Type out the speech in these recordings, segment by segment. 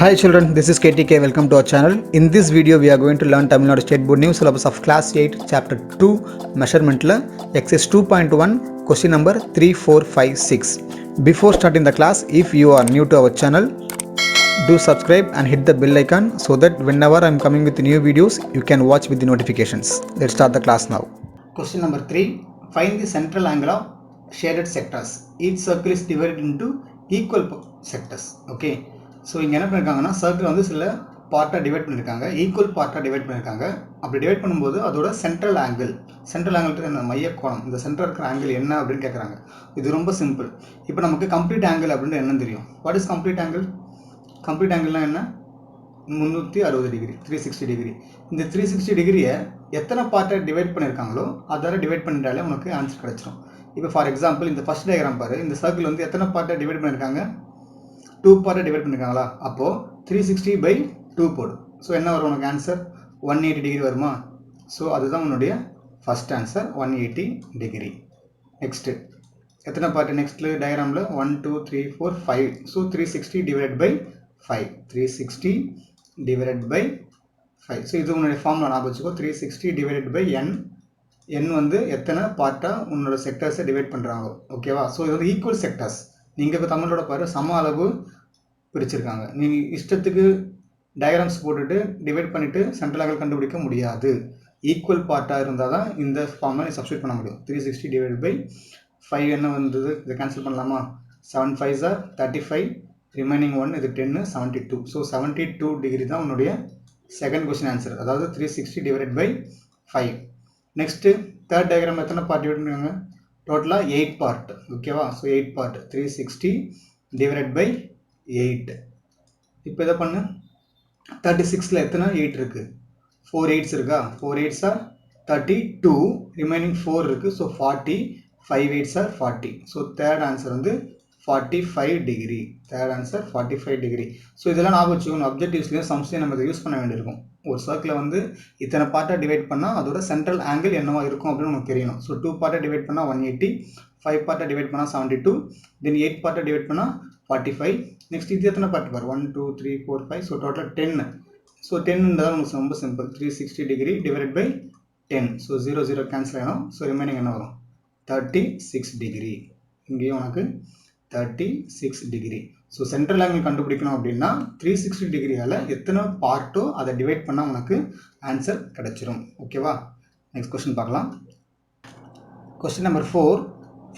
Hi children, this is KTK. Welcome to our channel. In this video, we are going to learn Tamil Nadu State Board New Syllabus of Class 8, Chapter 2, Measurement la Exercise 2.1, question number 3, 4, 5, 6. Before starting the class, if you are new to our channel, do subscribe and hit the bell icon so that whenever I am coming with new videos, you can watch with the notifications. Let's start the class now. Question number 3. Find the central angle of shaded sectors. Each circle is divided into equal sectors. Okay. So இங்கே என்ன பண்ணியிருக்காங்கன்னா circle வந்து சில பார்ட்டாக divide பண்ணியிருக்காங்க, equal பார்ட்டாக divide பண்ணியிருக்காங்க. அப்படி டிவைட் பண்ணும்போது அதோட சென்ட்ரல் ஆங்கிள் இந்த மைய கோணம், இந்த சென்டர் இருக்கிற ஆங்கிள் என்ன அப்படின்னு கேட்குறாங்க. இது ரொம்ப சிம்பிள். இப்போ நமக்கு கம்ப்ளீட் ஆங்கிள் அப்படின்னு என்னன்னு தெரியும். What is complete angle? Complete ஆங்கிள்னா என்ன? 360 டிகிரி, 360 டிகிரி. இந்த 360 டிகிரியை எத்தனை பார்ட்டாக டிவைட் பண்ணியிருக்காங்களோ அதால் டிவைட் பண்ணிட்டாலே உனக்கு ஆன்சர் கிடச்சிடும். இப்போ ஃபார் எக்ஸாம்பிள் இந்த ஃபர்ஸ்ட் டயக்ராம் பாரு. இந்த சர்க்கிள் வந்து எத்தனை பார்ட்டாக டிவைட் பண்ணியிருக்காங்க? 2 பார்ட்டாக டிவைட் பண்ணியிருக்காங்களா? அப்போது 360/2 போடு. ஸோ என்ன வரும் உனக்கு ஆன்சர்? 180 டிகிரி வருமா? ஸோ அதுதான் உன்னுடைய ஃபஸ்ட் ஆன்சர், 180 டிகிரி. நெக்ஸ்ட்டு எத்தனை பார்ட்டு நெக்ஸ்ட்டு டயக்ராமில்? 1 2 3 4 5. ஸோ 360/5. 360/5. ஸோ இது உன்னுடைய ஃபார்முலா ஞாபகம் வச்சுக்கோ. 360/n. n வந்து எத்தனை பார்ட்டாக உன்னோட செக்டர்ஸை டிவைட் பண்ணுறாங்க. ஓகேவா? ஸோ இது வந்து ஈக்குவல் செக்டர்ஸ். நீங்கள் இப்போ தமிழோட பாரு சம அளவு பிரிச்சிருக்காங்க. நீங்கள் இஷ்டத்துக்கு டயக்ராம்ஸ் போட்டுட்டு டிவைட் பண்ணிவிட்டு சென்ட்ரல் ஆங்கிள் கண்டுபிடிக்க முடியாது. ஈக்குவல் பார்ட்டாக இருந்தால் தான் இந்த ஃபார்மில் நீ சப்ஸ்டியூட் பண்ண முடியும். 360/5 என்ன வந்தது? இதை கேன்சல் பண்ணலாமா? 7 5s are 35, ரிமைனிங் 1 இது 10, 72. ஸோ 72 டிகிரி தான் உன்னுடைய செகண்ட் கொஸ்டின் ஆன்சர், அதாவது 360/5. நெக்ஸ்ட்டு தேர்ட் டயக்ராம் எத்தனை பார்ட் டிவைட் பண்ணுவாங்க? டோட்டலாக 8 பார்ட். ஓகேவா? So 8 part, 360/8. இப்போ இதை பண்ணு. 36ல் எத்தனை 8 இருக்குது? 4 8s இருக்கா? 4 8s are 32, ரிமைனிங் 4 இருக்குது. So 40, 5 8s are 40. So third answer வந்து 45 degree. Third answer 45 degree. So இதெல்லாம் ஞாபகம் வச்சுக்கணும். அப்ஜெக்டிவ்ஸ்லேயும் சம்ஸ்லையும் நம்ம இதை யூஸ் பண்ண வேண்டியிருக்கும். ஒரு சர்க்கிளில் வந்து இத்தனை பார்ட்டாக டிவைட் பண்ணால் அதோட சென்ட்ரல் ஆங்கிள் என்னவா இருக்கும் அப்படின்னு நமக்கு தெரியணும். ஸோ 2 பார்ட்டாக டிவைட் பண்ணால் 180, 5 பார்ட்டாக டிவைட் பண்ணால் 72, தென் 8 பார்ட்டாக டிவைட் பண்ணால் 45. நெக்ஸ்ட் இது எத்தனை பார்ட் பார்? 1 2 3 4 5. ஸோ டோட்டலாக 10. ஸோ 10ன்றதான் நமக்கு ரொம்ப simple. 360 degree divide by 10. So 0 0 cancel ஆகிடும். ஸோ ரிமைனிங் என்ன வரும்? 36 டிகிரி. இங்கேயும் உனக்கு 36 டிகிரி. ஸோ சென்ட்ரல் ஆங்கிள் கண்டுபிடிக்கணும் அப்படின்னா 360 டிகிரியால் எத்தனை பார்ட்டோ அதை டிவைட் பண்ணால் உனக்கு ஆன்சர் கிடச்சிரும். ஓகேவா? நெக்ஸ்ட் கொஸ்டின் பார்க்கலாம். Question number 4.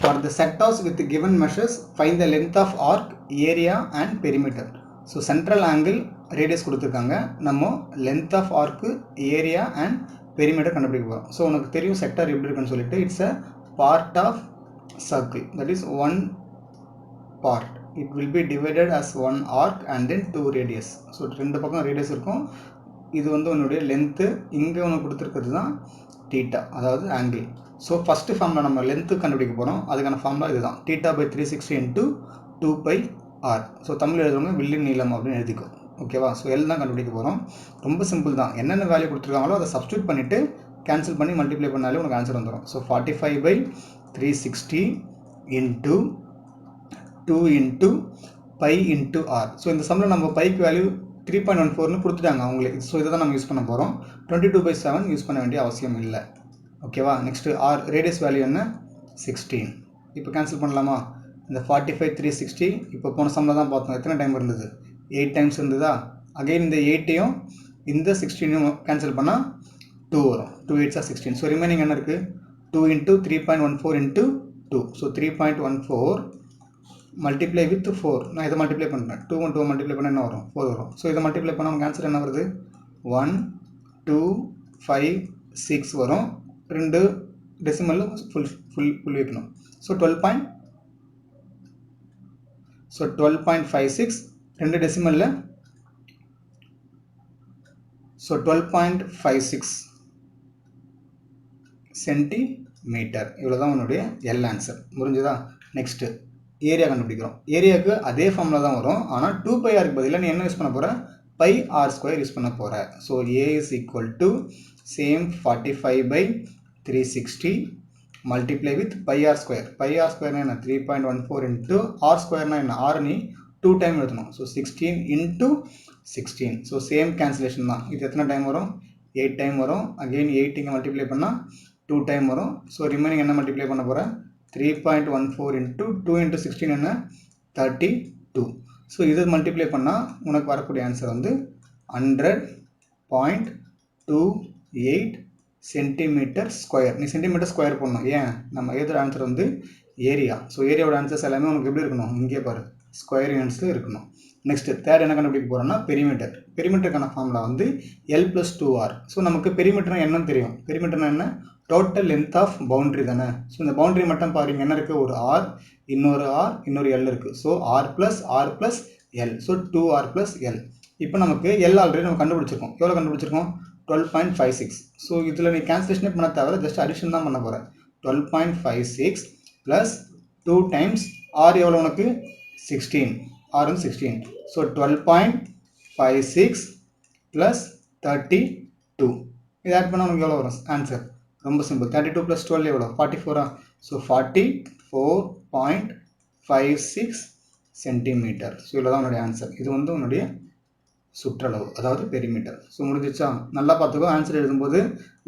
For the sectors with given measures find the length of arc, area and perimeter. So central angle radius கொடுத்துருக்காங்க. நம்ம லென்த் ஆஃப் ஆர்க்கு, ஏரியா அண்ட் பெரிமீட்டர் கண்டுபிடிக்க போகிறோம். ஸோ உனக்கு தெரியும் செக்டார் எப்படி இருக்குன்னு சொல்லிட்டு. It's a part of circle, that is one part. It will be divided as one arc and then 2 radius. So ரெண்டு பக்கம் ரேடியஸ் இருக்கும். இது வந்து உன்னுடைய லென்த்து. இங்கே ஒன்று கொடுத்துருக்கிறது தான் தீட்டா, அதாவது ஆங்கிள். ஸோ ஃபஸ்ட்டு ஃபார்மில் நம்ம லென்த்து கண்டுபிடிக்க போகிறோம். அதுக்கான ஃபார்முலா இதுதான், θ/360 × 2πr. ஸோ தமிழ் எழுதுறவங்க வில்லின் நீளம் அப்படின்னு எழுதிக்கோ. ஓகேவா? ஸோ எல் தான் கண்டுபிடிக்க போகிறோம். ரொம்ப சிம்பிள் தான். என்னென்ன வேல்யூ கொடுத்துருக்காங்களோ அதை சப்ஸ்டியூட் பண்ணிவிட்டு கேன்சல் பண்ணி மல்டிப்ளை பண்ணாலே உனக்கு ஆன்சர் வந்துடும். So 45/360 × 2 × π × r. ஸோ இந்த சம்மில் நம்ம பைக்கு வேல்யூ 3.14ன்னு கொடுத்துட்டாங்க அவங்களே. ஸோ இதை தான் நம்ம யூஸ் பண்ண போகிறோம். 22/7 யூஸ் பண்ண வேண்டிய அவசியம் இல்லை. ஓகேவா? நெக்ஸ்ட்டு ஆர் ரேடியஸ் வேல்யூ என்ன? 16. இப்போ கேன்சல் பண்ணலாமா? இந்த 45/360 இப்போ போன சம்மில் தான் பார்த்தோம். எத்தனை டைம் இருந்தது? 8 டைம்ஸ் இருந்ததா? அகைன் இந்த 8ஐயும் இந்த 16ஐயும் கேன்சல் பண்ணால் 2 வரும். 2 8s are 16. ஸோ ரிமைனிங் என்ன இருக்குது? 2 × 3.14 × 2. So 3.14 multiply with 4. நான் இதை மல்டிப்ளை பண்ணுறேன். 2 1 2 மல்டிப்ளை பண்ணால் என்ன வரும்? 4 வரும். ஸோ இதை மல்டிப்ளை பண்ணால் நமக்கு ஆன்சர் என்ன வருது? 1 2 5 6 வரும். 2 டெசிமலில் ஃபுல் வைக்கணும். ஸோ 12.56. 2 டெசிமலில் ஸோ 12.56 சென்டிமீட்டர். இவ்வளோ தான் உன்னுடைய எல் ஆன்சர். முடிஞ்சதா? நெக்ஸ்ட்டு ஏரியா கண்டுபிடிக்கிறோம். ஏரியாவுக்கு அதே ஃபார்முலா தான் வரும். ஆனால் 2πrக்கு பதிலாக நீ என்ன யூஸ் பண்ண போகிற? πr² யூஸ் பண்ண போகிற. So A is equal to same 45/360 multiply with πr². πr² என்ன? 3.14 × r² என்ன? r நீ 2 டைம் எழுதணும். So 16 into 16. So same cancellation தான். இது எத்தனை டைம் வரும்? 8 டைம் வரும். அகெயின் 8 இங்கே மல்டிப்ளை பண்ணால் 2 டைம் வரும். ஸோ ரிமைனிங் என்ன மல்டிப்ளை பண்ண போகிறேன்? 3.14 into 2 into 16 என்ன? 32. ஸோ இது மல்டிப்ளை பண்ணால் உனக்கு வரக்கூடிய ஆன்சர் வந்து 100.28 சென்டிமீட்டர் ஸ்கொயர். நீ சென்டிமீட்டர் ஸ்கொயர் பண்ணணும். ஏன்? நம்ம எழுதுகிற ஆன்சர் வந்து ஏரியா. ஸோ ஏரியாவோட ஆன்சர்ஸ் எல்லாமே உனக்கு எப்படி இருக்கணும்? இங்கே பாரு, ஸ்கொயர் யூனிட்ஸில் இருக்கணும். நெக்ஸ்ட் தேர்ட் என்ன கண்டுபிடிக்க போகிறோம்னா பெரிமீட்டர். பெரிமீட்டருக்கான ஃபார்முலா வந்து L + 2R. ஸோ நமக்கு பெரிமீட்டர்னா என்னன்னு தெரியும். பெரிமீட்டர்னா என்ன? டோட்டல் லென்த் ஆஃப் பவுண்டரி தானே. ஸோ இந்த பவுண்டரி மட்டும் பாருங்க, என்ன இருக்குது? ஒரு R, இன்னொரு L இருக்குது. So R + L. So 2R + L. இப்போ நமக்கு L ஆல்ரெடி நம்ம கண்டுபிடிச்சிருக்கோம். எவ்வளோ கண்டுபிடிச்சிருக்கோம்? 12.56. ஸோ இதில் நீ கேன்சலேஷனே பண்ண தவிர ஜஸ்ட் அடிஷன் தான் பண்ண போகிறேன். 12.56 + 2 டைம்ஸ் R எவ்வளோ உனக்கு? 16. R வந்து 16. ஸோ 12.56 + 32. இது ஆட் பண்ணால் உனக்கு எவ்வளோ வரும் ஆன்சர்? ரொம்ப சிம்பிள். 32 + 12 எவ்வளோ? 44. So 44.56 centimetre. ஸோ இவ்வளோ தான் உன்னுடைய ஆன்சர். இது வந்து உன்னுடைய சுற்றளவு, அதாவது பெரிமீட்டர். ஸோ முடிஞ்சிச்சா? நல்லா பார்த்துக்கோ. ஆன்சர் எழுதும்போது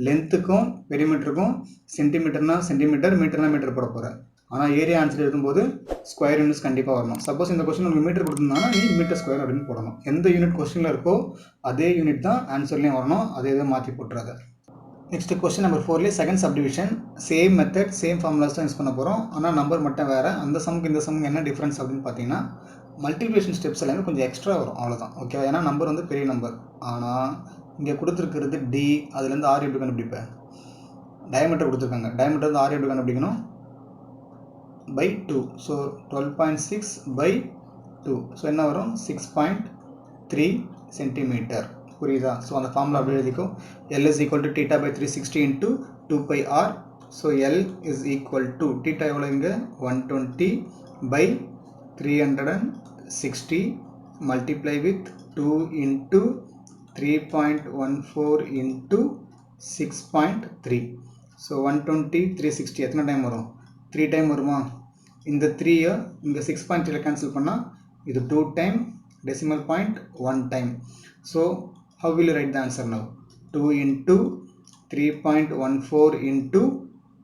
லென்த்துக்கும் பெரிமீட்டருக்கும் சென்டிமீட்டர்னா சென்டிமீட்டர், மீட்டர்னா மீட்டர் போட போகிறேன். ஆனால் ஏரியா ஆன்சர் எழுதும்போது ஸ்கொயர் யூனிட்ஸ் கண்டிப்பாக வரணும். சப்போஸ் இந்த கொஸ்டின் உங்களுக்கு மீட்டர் கொடுத்துருந்தாங்கன்னா நீ மீட்டர் ஸ்கொயர் அப்படின்னு போடணும். எந்த யூனிட் கொஸ்டினில் இருக்கோ அதே யூனிட் தான் ஆன்சர்லேயும் வரணும். அதே இதை மாற்றி போட்டுறாத. நெக்ஸ்ட் கொஸ்டின் நம்பர் 4லேயே second subdivision. Same method, same formulas தான் யூஸ் பண்ண போகிறோம். ஆனால் நம்பர் மட்டும் வேறு. அந்த சம்முக்கு இந்த சம்முக்கு என்ன டிஃப்ரென்ஸ் அப்படின்னு பார்த்தீங்கன்னா மல்டிப்ளிகேஷன் ஸ்டெப்ஸ் எல்லாமே கொஞ்சம் எக்ஸ்ட்ரா வரும், அவ்வளோதான். ஓகேவா? ஏன்னா நம்பர் வந்து பெரிய நம்பர். ஆனால் இங்கே கொடுத்துருக்கிறது டி, அதுலேருந்து ஆர் எப்படி கண்டுபிடிப்பேன்? டயமீட்டர் கொடுத்துருக்காங்க. டயமீட்டர் வந்து ஆர் எப்படி கண்டுபிடிக்கணும்? by 2. ஸோ 12.6/2. ஸோ என்ன வரும்? 6.3 சென்டிமீட்டர். புரியுதா? ஸோ அந்த ஃபார்முலா அப்படி எழுதிக்கோ. L is equal to θ/360 into 2πr. So L is equal to θ எவ்வளோ இங்கே? 120/360 multiply with 2 into 3.14 into 6.3. So 120 360 எத்தனை டைம் வரும்? 3 டைம் வருமா? இந்த 3 இங்கே 6.3 கேன்சல் பண்ணால் இது 2 time, decimal point 1 time. So how will you write the answer now? 2 into 3.14 into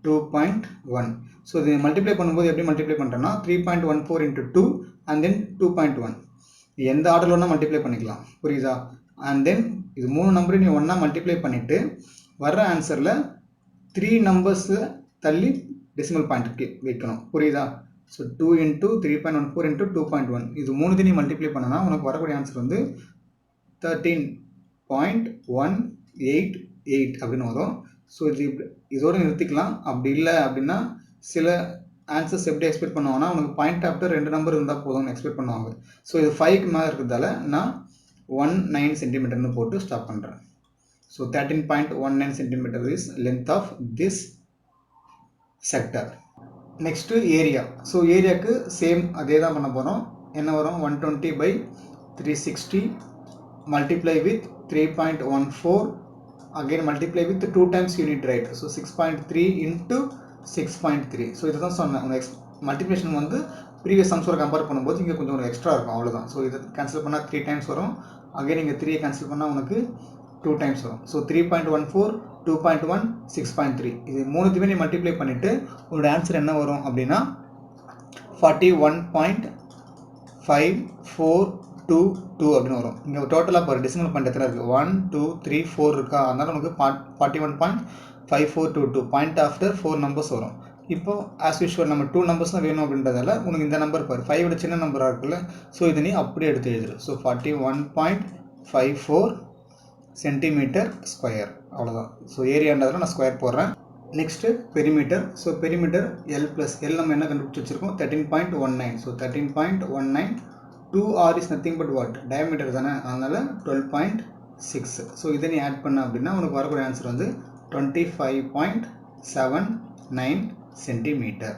2.1. So இது மல்டிப்ளை பண்ணும்போது எப்படி மல்டிப்ளை பண்ணுறேன்னா 3.14 into 2 and then 2.1. எந்த ஆர்டரில் ஒன்றா மல்டிப்ளை பண்ணிக்கலாம். புரியுதா? அண்ட் தென் இது 3 நம்பரையும் நீ ஒன்றா மல்டிப்ளை பண்ணிவிட்டு வர்ற ஆன்சரில் 3 நம்பர்ஸை தள்ளி டெசிமல் பாயிண்ட் வைக்கணும். புரியுதா? So 2 into 3.14 into 2.1. இது 3 நீ மல்டிப்ளை பண்ணனா உனக்கு வரக்கூடிய ஆன்சர் வந்து 13.188 அப்படின்னு வரும். ஸோ இதோடு நிறுத்திக்கலாம். அப்படி இல்லை அப்படின்னா சில ஆன்சர்ஸ் எப்படி எக்ஸ்பெக்ட் பண்ணுவாங்கன்னா உனக்கு பாயிண்ட் ஆஃப்டர் 2 நம்பர் இருந்தால் போதும்னு எக்ஸ்பெக்ட் பண்ணுவாங்க. ஸோ இது 5க்கு மேலே இருக்கிறதால நான் 19 சென்டிமீட்டர்னு போட்டு ஸ்டாப் பண்ணுறேன். So 13.19 centimetre is length of this sector. Next area. So ஏரியாவுக்கு சேம் அதே தான் பண்ண போகிறோம். என்ன வரும்? 120/360 multiply with 3.14, again multiply with 2 times unit, right? So 6.3 into 6.3. So இதை தான் சொன்னேன். உங்கள் மல்டிப்ளிகேஷன் வந்து ப்ரீவியஸ் சம்ஸோட கம்பேர் பண்ணும்போது இங்கே கொஞ்சம் ஒரு எக்ஸ்ட்ரா இருக்கும், அவ்வளோதான். ஸோ இதை கேன்சல் பண்ணால் 3 டைம்ஸ் வரும். அகைன் இங்கே 3 கேன்சல் பண்ணால் உனக்கு 2 டைம்ஸ் வரும். ஸோ 3.14, 2.1, 6.3 இது 3த்தையுமே நீ மல்டிப்ளை பண்ணிவிட்டு உன்னோட ஆன்சர் என்ன வரும் அப்படின்னா 41.542 அப்படின்னு வரும். இங்கே டோட்டலாக பாரு டெசிமல் பாயிண்ட் எத்தனை இருக்குது? 1 2 3 4 இருக்கா? அதனால் உனக்கு 41.5422 பாயிண்ட் ஆஃப்டர் 4 நம்பர்ஸ் வரும். இப்போ ஆஸ் யூஷுவல் நம்ம 2 நம்பர்ஸ் தான் வேணும் அப்படின்றதால உனக்கு இந்த நம்பர் பாரு 5 விட சின்ன நம்பராக இருக்குல்ல. ஸோ இதை நீ அப்படியே எடுத்து எழுதுரு. ஸோ 41.54 சென்டிமீட்டர் ஸ்கொயர், அவ்வளோதான். ஸோ ஏரியான்றதில் நான் ஸ்கொயர் போடுறேன். Next perimeter. So perimeter L நம்ம என்ன கண்டுபிடிச்சி வச்சுருக்கோம்? 13.19. So 13.19. 2R is nothing but what? Diameter தானே, அதனால் 12.6. ஸோ இதை நீ ஆட் பண்ண அப்படின்னா உனக்கு வரக்கூடிய ஆன்சர் வந்து 25.79 சென்டிமீட்டர்.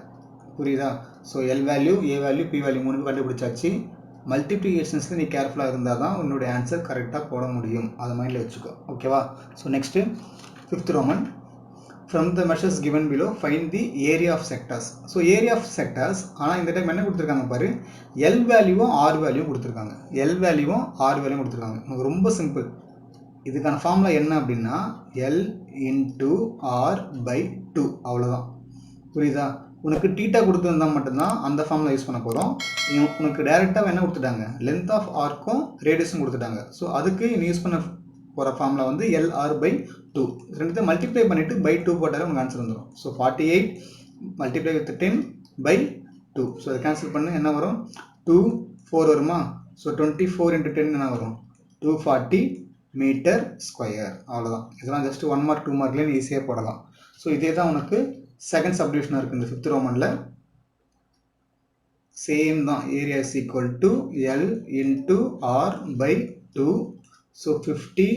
புரியுதா? So L value, A value, P value 3 கண்டுபிடிச்சாச்சு. மல்டிப்ளிகேஷன்ஸில் நீ கேர்ஃபுல்லாக இருந்தால் தான் உன்னுடைய ஆன்சர் கரெக்டாக போட முடியும். அதை மைண்டில் வச்சுக்கோ. ஓகேவா? So next 5th Roman. from the measures given below find the area of sectors. So area of sectors ஆனால் இந்த டைம் என்ன கொடுத்துருக்காங்க பாரு, L வேல்யூவும் R வேல்யூவும் கொடுத்துருக்காங்க. L வேல்யூவும் R வேல்யூவும் கொடுத்துருக்காங்க. நமக்கு ரொம்ப சிம்பிள். இதுக்கான ஃபார்முலா என்ன அப்படின்னா L into R by 2 அவ்வளோதான். புரியுதா? உனக்கு டீட்டா கொடுத்துருந்தா மட்டும்தான் அந்த ஃபார்முலா யூஸ் பண்ண போகிறோம். உனக்கு டேரெக்டாக என்ன கொடுத்துட்டாங்க, லென்த் ஆஃப் ஆர்க்கும் ரேடியஸும் கொடுத்துட்டாங்க. ஸோ அதுக்கு நீ யூஸ் பண்ண போகிற ஃபார்முலா வந்து LR by 2. ரெண்டுத்தையும் மல்டிப்ளை பண்ணிவிட்டு by 2 போட்டாலே உங்களுக்கு ஆன்சர் வந்துடும். So 48 multiply with 10 by 2. So அதை கேன்சல் பண்ணு, என்ன வரும், 2 4 வருமா. ஸோ 24 into 10 என்ன வரும், 240 மீட்டர் ஸ்கொயர். அவ்வளோதான். இதெல்லாம் ஜஸ்ட் 1 மார்க் 2 மார்க்லேயே ஈஸியாக போடலாம். ஸோ இதே தான் உனக்கு செகண்ட் சப்டிவிஷனாக இருக்குது இந்த 5th ரோமனில். சேம் தான். Area is equal to L into R by 2. So 50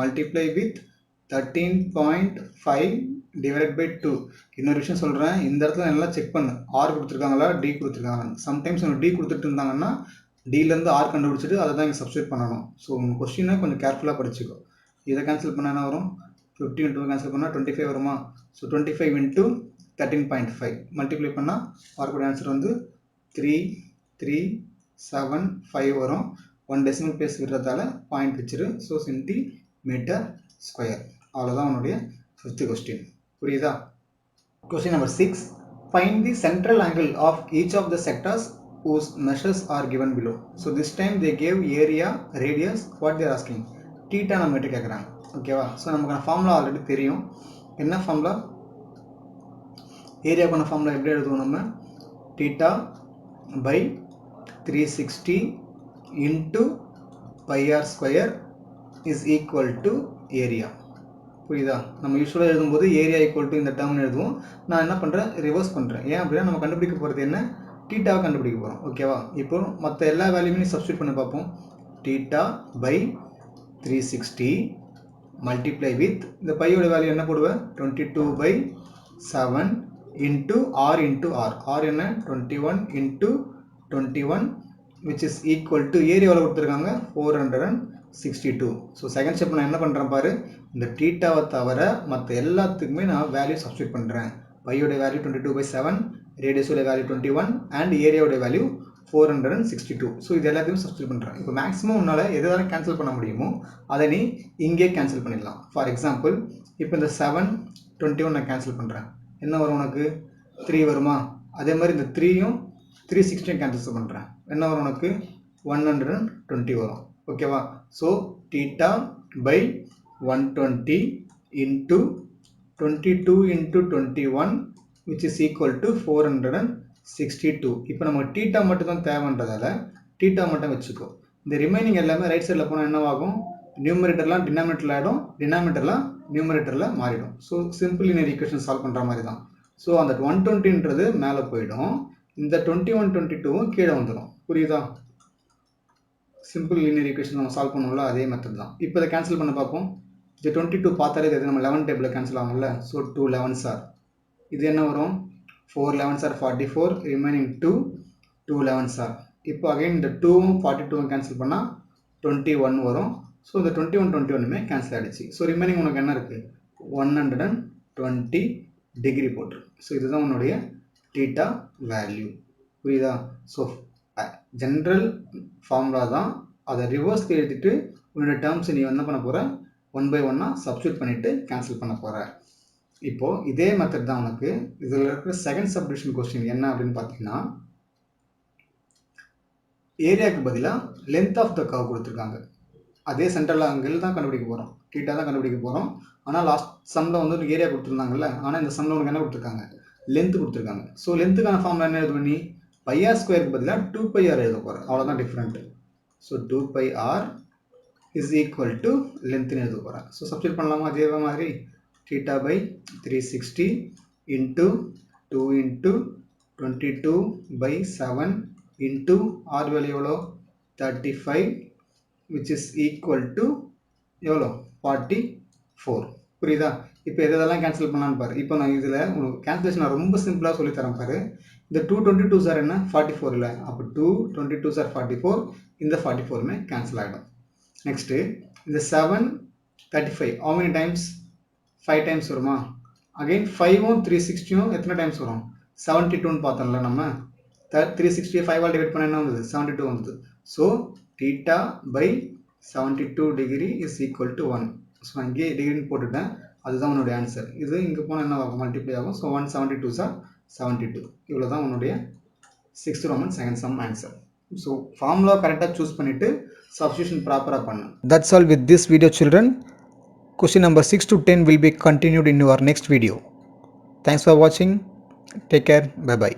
multiply with 13.5 divided by 2. இன்னொரு விஷயம் சொல்கிறேன், இந்த இடத்துல நல்லா செக் பண்ணு, ஆர் கொடுத்துருக்காங்களா டி கொடுத்துருக்காங்க. சம்டைம்ஸ் உங்களுக்கு டி கொடுத்துட்டு இருந்தாங்கன்னா டிலேருந்து ஆர் கண்டுபிடிச்சிட்டு அதை தான் இங்கே சப்ஸ்டியூட் பண்ணணும். ஸோ உங்கள் கொஸ்டினை கொஞ்சம் கேர்ஃபுல்லாக படிச்சுக்கோ. இதை கேன்சல் பண்ணால் என்ன வரும், 50 into கேன்சல் பண்ணால் 25 வருமா. ஸோ 25 into 13.5 மல்டிப்ளை பண்ணால் வரக்கூடிய ஆன்சர் வந்து 3375 வரும். 1 டெசிமல் பிளேஸ் விடுறதால பாயிண்ட் வச்சிரு. So centimetre square. அவ்வளோதான் உன்னுடைய 5th கொஸ்டின். புரியுதா? Question number 6. Find the central angle of each of the sectors whose measures are given below. So this time they gave area, radius, what they are asking, theta நம்ம கிட்ட கேட்குறாங்க. ஓகேவா? So நமக்கான formula already தெரியும். என்ன formula, ஏரியாவுக்கான formula எப்படி எழுதுவோம் நம்ம, theta by 360 into pi r square is equal to area. புரியுதா? நம்ம யூஸ்வலாக எழுதும்போது ஏரியா ஈக்குவல் டு இந்த டேர்ம்னு எழுதுவோம். நான் என்ன பண்ணுறேன், ரிவர்ஸ் பண்ணுறேன். ஏன் அப்படின்னா நம்ம கண்டுபிடிக்க போகிறது என்ன, டீட்டாவை கண்டுபிடிக்க போகிறோம். ஓகேவா? இப்போ மற்ற எல்லா வேல்யூமே சப்ஸ்டியூட் பண்ணி பார்ப்போம். டீட்டா பை 360 மல்டிப்ளை வித் இந்த பையோட வேல்யூ என்ன போடுவேன், 22/7 into r into r. R என்ன, 21 into 21 which is equal to ஏரியாவில் கொடுத்துருக்காங்க 462. ஸோ செகண்ட் ஸ்டெப் நான் என்ன பண்ணுறேன் பாரு, இந்த டீட்டாவை தவிர மற்ற எல்லாத்துக்குமே நான் வேல்யூ சப்ஸ்டியூட் பண்ணுறேன். பையோட வேல்யூ 22/7, ரேடியஸோட வேல்யூ 21 அண்ட் ஏரியாவோட வேல்யூ 462. ஸோ இது எல்லாத்தையும் சப்ஸ்டியூட் பண்ணுறேன். இப்போ மேக்ஸிமம் உன்னால் எதாவது கேன்சல் பண்ண முடியுமோ அதை நீ இங்கே கேன்சல் பண்ணிடலாம். ஃபார் எக்ஸாம்பிள் இப்போ இந்த 7 21 நான் கேன்சல் பண்ணுறேன். என்ன வரும் உனக்கு, 3 வருமா. அதே மாதிரி இந்த 3யும் 360 கேன்சல் பண்ணுறேன். என்ன வரும் உனக்கு, 120 வரும். ஓகேவா? So theta by 120 into 22 into 21 which is equal to 462. இப்போ நமக்கு டீட்டா மட்டும் தான் தேவைன்றதால டீட்டா மட்டும் வச்சுக்கோ. இந்த ரிமைனிங் எல்லாமே ரைட் சைடில் போனால் என்னவாகும், நியூமரேட்டர்லாம் டினாமினேட்டரில் ஆகிடும், டினாமினேட்டர்லாம் நியூமரேட்டரில் மாறிடும். So simple linear equation solve பண்ணுற மாதிரி தான். ஸோ அந்த 120ன்றது மேலே போயிடும், இந்த 21 22வும் கீழே வந்துடும். புரியுதா? சிம்பிள் லீனியர் ஈக்குவேஷன் நம்ம சால்வ் பண்ணுவோம்ல, அதே மெத்தட் தான். இப்போ இதை கேன்சல் பண்ண பார்ப்போம். இது 22 பார்த்தாலே தெரியுது, நம்ம 11 டேபிளில் கேன்சல் ஆகும்ல. ஸோ 2 11s are, இது என்ன வரும், 4 11s are 44, remaining 2 11s are. இப்போ அகைன் இந்த 2வும் 42வும் கேன்சல் பண்ணால் 21 வரும். ஸோ இந்த 21 21மே கேன்சல் ஆகிடுச்சு. ஸோ ரிமைனிங் உனக்கு என்ன இருக்குது, 120 டிகிரி போட்டு. ஸோ இதுதான் உன்னுடைய டீட்டா வேல்யூ. புரியுதா? ஸோ ஜென்ரல் ஃபார்முலா தான், அதை ரிவர்ஸ்க்கு எழுதிட்டு உன்னோட டேர்ம்ஸ் நீ என்ன பண்ண போகிற, 1 by 1 சப்ஸ்டியூட் பண்ணிவிட்டு கேன்சல் பண்ண போகிற. இப்போது இதே மெத்தட் தான் உனக்கு இதில் இருக்கிற செகண்ட் சப்டிவிஷன் கொஸ்டின் என்ன அப்படின்னு பார்த்தீங்கன்னா, ஏரியாவுக்கு பதிலாக லென்த் ஆஃப் த கர்வ் கொடுத்துருக்காங்க. அதே சென்ட்ரல் ஆங்கிள் தான் கண்டுபிடிக்க போகிறோம், டீட்டா தான் கண்டுபிடிக்க போகிறோம். ஆனால் லாஸ்ட் சம்மில் வந்து ஒரு ஏரியா கொடுத்துருந்தாங்கல்ல, ஆனால் இந்த சம்மில் உனக்கு என்ன கொடுத்துருக்காங்க, லென்த்து கொடுத்துருக்காங்க. ஸோ லென்த்துக்கான ஃபார்முலா என்ன எழுது பண்ணி, πr ஸ்கொயருக்கு பதிலாக 2πr எழுத போகிறேன். அவ்வளோதான் different. So 2πr is equal to லென்த்துன்னு எழுத போகிறேன். ஸோ சப்ஸ்டியூட் பண்ணலாமா, அதே மாதிரி theta by 360 into 2 into 22/7 into r value எவ்வளோ 35 which is equal to எவ்வளோ 44. புரியுதா? இப்போ எதெல்லாம் கேன்சல் பண்ணலான்னு பாரு. இப்போ நான் இதில் உங்களுக்கு கேன்சலேஷன் நான் ரொம்ப சிம்பிளாக சொல்லித்தரேன் பாரு. இந்த 222s are என்ன 44 இல்லை, அப்போ 222s are 44, இந்த 44மே கேன்சல் ஆகிடும். நெக்ஸ்ட்டு இந்த 7 35 how many times, 5 times வருமா. அகைன் 5ம் 360யும் எத்தனை டைம்ஸ் வரும் 72ன்னு பார்த்தோம்ல நம்ம 360 5 டிவைட் பண்ண என்ன வந்தது 72 வந்தது. So theta by 72 degree is equal to 1. So அங்கேயே டிகிரின்னு போட்டுட்டேன், அதுதான் உன்னுடைய ஆன்சர். இது இங்கே போனால் என்ன ஆகும் மல்டிப்ளை ஆகும். So 172 sir 72. இவ்வளோ தான் உன்னுடைய 6th Roman second sum answer. So formula கரெக்டாக சூஸ் பண்ணிவிட்டு சப்ஸ்டியூஷன் ப்ராப்பராக பண்ணு. That's all with this video children. Question number 6 to 10 will be continued in our next video. Thanks for watching. Take care. Bye bye.